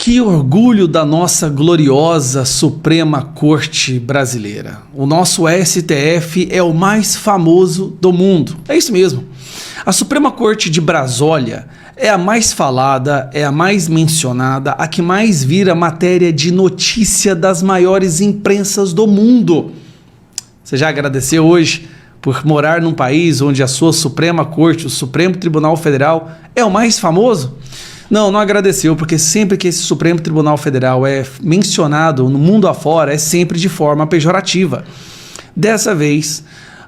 Que orgulho da nossa gloriosa Suprema Corte Brasileira. O nosso STF é o mais famoso do mundo. É isso mesmo. A Suprema Corte de Brasólia é a mais falada, é a mais mencionada, a que mais vira matéria de notícia das maiores imprensas do mundo. Você já agradeceu hoje por morar num país onde a sua Suprema Corte, o Supremo Tribunal Federal, é o mais famoso? Não agradeceu, porque sempre que esse Supremo Tribunal Federal é mencionado no mundo afora, é sempre de forma pejorativa. Dessa vez,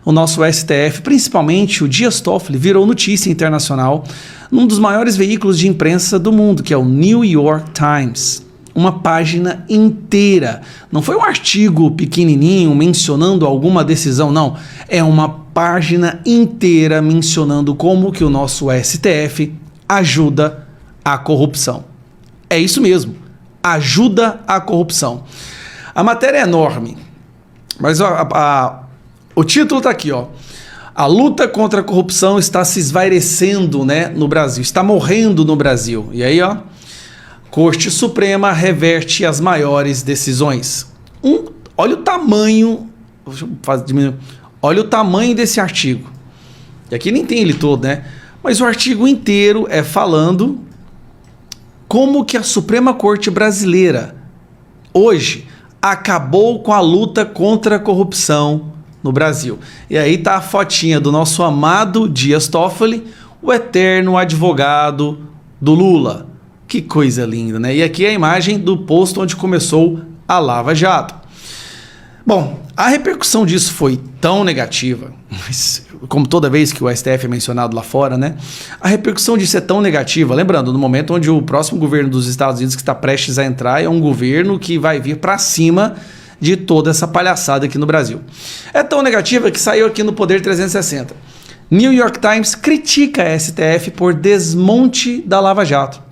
o nosso STF, principalmente o Dias Toffoli, virou notícia internacional num dos maiores veículos de imprensa do mundo, que é o New York Times. Uma página inteira. Não foi um artigo pequenininho mencionando alguma decisão, não. É uma página inteira mencionando como que o nosso STF ajuda a corrupção. É isso mesmo, ajuda a corrupção. A matéria é enorme, mas o título está aqui, ó. A luta contra a corrupção está se esvairecendo, né, no Brasil, está morrendo no Brasil. E aí, ó, Corte Suprema reverte as maiores decisões. Olha o tamanho, deixa eu diminuir, olha o tamanho desse artigo. E aqui nem tem ele todo, né? Mas o artigo inteiro é falando como que a Suprema Corte Brasileira hoje acabou com a luta contra a corrupção no Brasil. E aí tá a fotinha do nosso amado Dias Toffoli, o eterno advogado do Lula. Que coisa linda, né? E aqui é a imagem do posto onde começou a Lava Jato. Bom, a repercussão disso foi tão negativa, mas, como toda vez que o STF é mencionado lá fora, né? A repercussão disso é tão negativa, lembrando, no momento onde o próximo governo dos Estados Unidos que está prestes a entrar é um governo que vai vir para cima de toda essa palhaçada aqui no Brasil. É tão negativa que saiu aqui no Poder 360. New York Times critica a STF por desmonte da Lava Jato.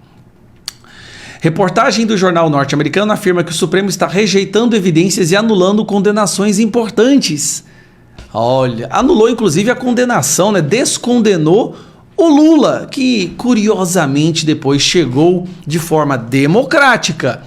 Reportagem do jornal norte-americano afirma que o Supremo está rejeitando evidências e anulando condenações importantes. Olha, anulou inclusive a condenação, né? Descondenou o Lula, que curiosamente depois chegou de forma democrática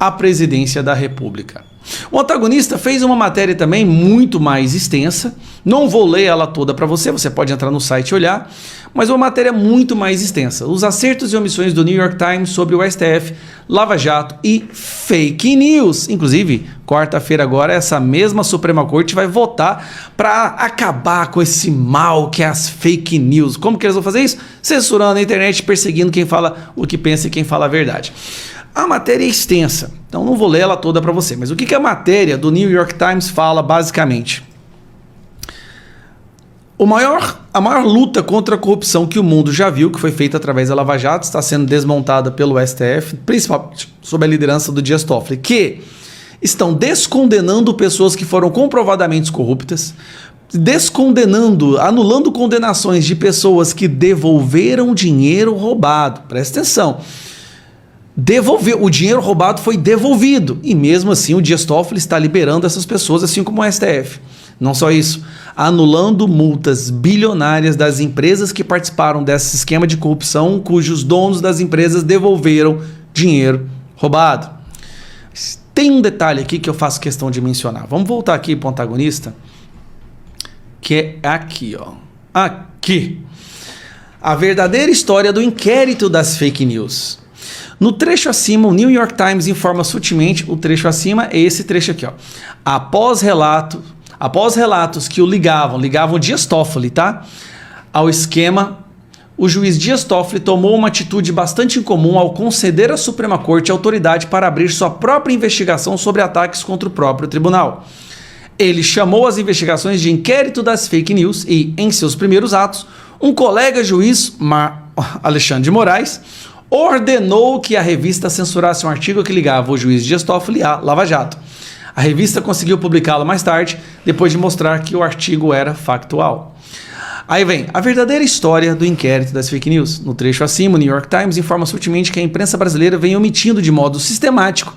à presidência da República. O antagonista fez uma matéria também muito mais extensa, não vou ler ela toda para você, você pode entrar no site e olhar, mas uma matéria muito mais extensa. Os acertos e omissões do New York Times sobre o STF, Lava Jato e fake news. Inclusive, quarta-feira agora, essa mesma Suprema Corte vai votar para acabar com esse mal que é as fake news. Como que eles vão fazer isso? Censurando a internet, perseguindo quem fala o que pensa e quem fala a verdade. A matéria é extensa, então não vou ler ela toda para você, mas o que a matéria do New York Times fala basicamente? A maior luta contra a corrupção que o mundo já viu, que foi feita através da Lava Jato, está sendo desmontada pelo STF, principalmente sob a liderança do Dias Toffoli, que estão descondenando pessoas que foram comprovadamente corruptas, descondenando, anulando condenações de pessoas que devolveram dinheiro roubado. Presta atenção. O dinheiro roubado foi devolvido e mesmo assim o Dias Toffoli está liberando essas pessoas, assim como o STF. Não só isso, anulando multas bilionárias das empresas que participaram desse esquema de corrupção, cujos donos das empresas devolveram dinheiro roubado. Tem um detalhe aqui que eu faço questão de mencionar. Vamos voltar aqui para o antagonista, que é aqui, ó. Aqui. A verdadeira história do inquérito das fake news. No trecho acima, o New York Times informa sutilmente, o trecho acima é esse trecho aqui, ó. Após relatos que o ligavam o Dias Toffoli, tá? Ao esquema, o juiz Dias Toffoli tomou uma atitude bastante incomum ao conceder à Suprema Corte autoridade para abrir sua própria investigação sobre ataques contra o próprio tribunal. Ele chamou as investigações de inquérito das fake news e, em seus primeiros atos, um colega juiz, Alexandre de Moraes, ordenou que a revista censurasse um artigo que ligava o juiz Dias Toffoli à Lava Jato. A revista conseguiu publicá-lo mais tarde, depois de mostrar que o artigo era factual. Aí vem a verdadeira história do inquérito das fake news. No trecho acima, o New York Times informa sutilmente que a imprensa brasileira vem omitindo de modo sistemático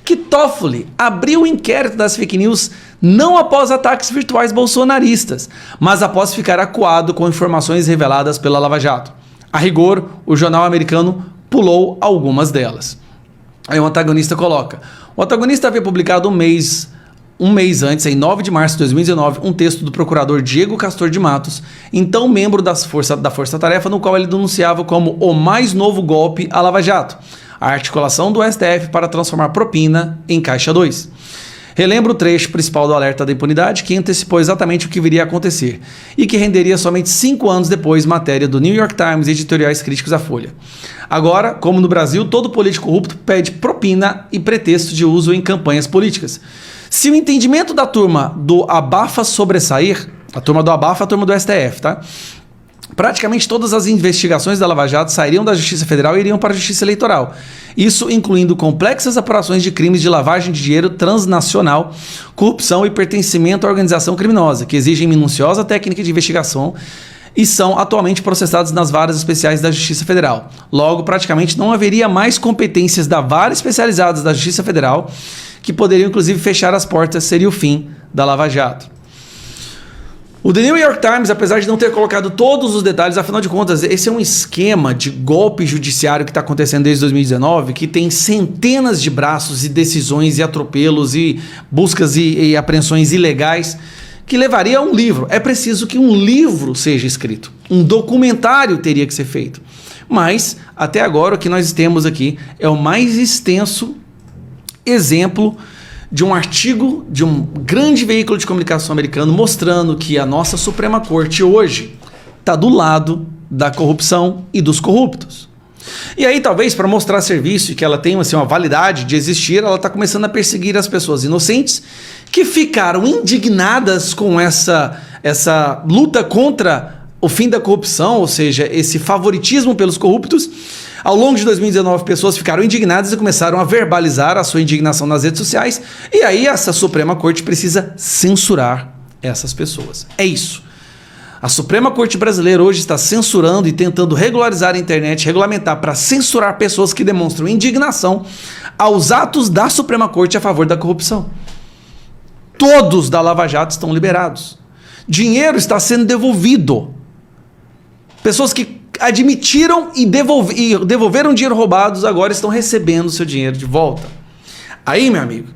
que Toffoli abriu o inquérito das fake news não após ataques virtuais bolsonaristas, mas após ficar acuado com informações reveladas pela Lava Jato. A rigor, o jornal americano pulou algumas delas. Aí o antagonista coloca: o antagonista havia publicado um mês antes, em 9 de março de 2019, um texto do procurador Diego Castor de Matos, então membro da Força-Tarefa, no qual ele denunciava como o mais novo golpe à Lava Jato, a articulação do STF para transformar propina em Caixa 2. Relembra o trecho principal do alerta da impunidade, que antecipou exatamente o que viria a acontecer e que renderia somente 5 anos depois matéria do New York Times e editoriais críticos à Folha. Agora, como no Brasil, todo político corrupto pede propina e pretexto de uso em campanhas políticas. Se o entendimento da turma do abafa sobressair, a turma do abafa é a turma do STF, tá? Praticamente todas as investigações da Lava Jato sairiam da Justiça Federal e iriam para a Justiça Eleitoral. Isso incluindo complexas apurações de crimes de lavagem de dinheiro transnacional, corrupção e pertencimento à organização criminosa, que exigem minuciosa técnica de investigação e são atualmente processados nas varas especiais da Justiça Federal. Logo, praticamente não haveria mais competências da vara especializadas da Justiça Federal, que poderiam inclusive fechar as portas, seria o fim da Lava Jato. O The New York Times, apesar de não ter colocado todos os detalhes, afinal de contas, esse é um esquema de golpe judiciário que está acontecendo desde 2019, que tem centenas de braços e decisões e atropelos e buscas e apreensões ilegais, que levaria a um livro. É preciso que um livro seja escrito. Um documentário teria que ser feito. Mas, até agora, o que nós temos aqui é o mais extenso exemplo de um artigo de um grande veículo de comunicação americano mostrando que a nossa Suprema Corte hoje está do lado da corrupção e dos corruptos. E aí, talvez, para mostrar serviço e que ela tenha assim, uma validade de existir, ela está começando a perseguir as pessoas inocentes que ficaram indignadas com essa luta contra o fim da corrupção, ou seja, esse favoritismo pelos corruptos. Ao longo de 2019, pessoas ficaram indignadas e começaram a verbalizar a sua indignação nas redes sociais. E aí essa Suprema Corte precisa censurar essas pessoas. É isso. A Suprema Corte brasileira hoje está censurando e tentando regularizar a internet, regulamentar para censurar pessoas que demonstram indignação aos atos da Suprema Corte a favor da corrupção. Todos da Lava Jato estão liberados. Dinheiro está sendo devolvido. Pessoas que admitiram e devolveram dinheiro roubados, agora estão recebendo seu dinheiro de volta. Aí, meu amigo,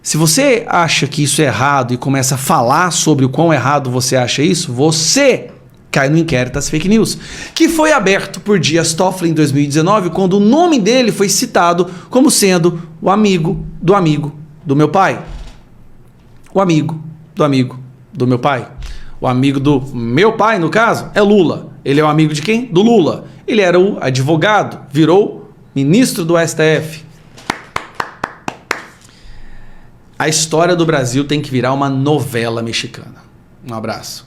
se você acha que isso é errado e começa a falar sobre o quão errado você acha isso, você cai no inquérito das fake news, que foi aberto por Dias Toffoli em 2019, quando o nome dele foi citado como sendo o amigo do meu pai. O amigo do meu pai. O amigo do meu pai, no caso, é Lula. Ele é o amigo de quem? Do Lula. Ele era o advogado, virou ministro do STF. A história do Brasil tem que virar uma novela mexicana. Um abraço.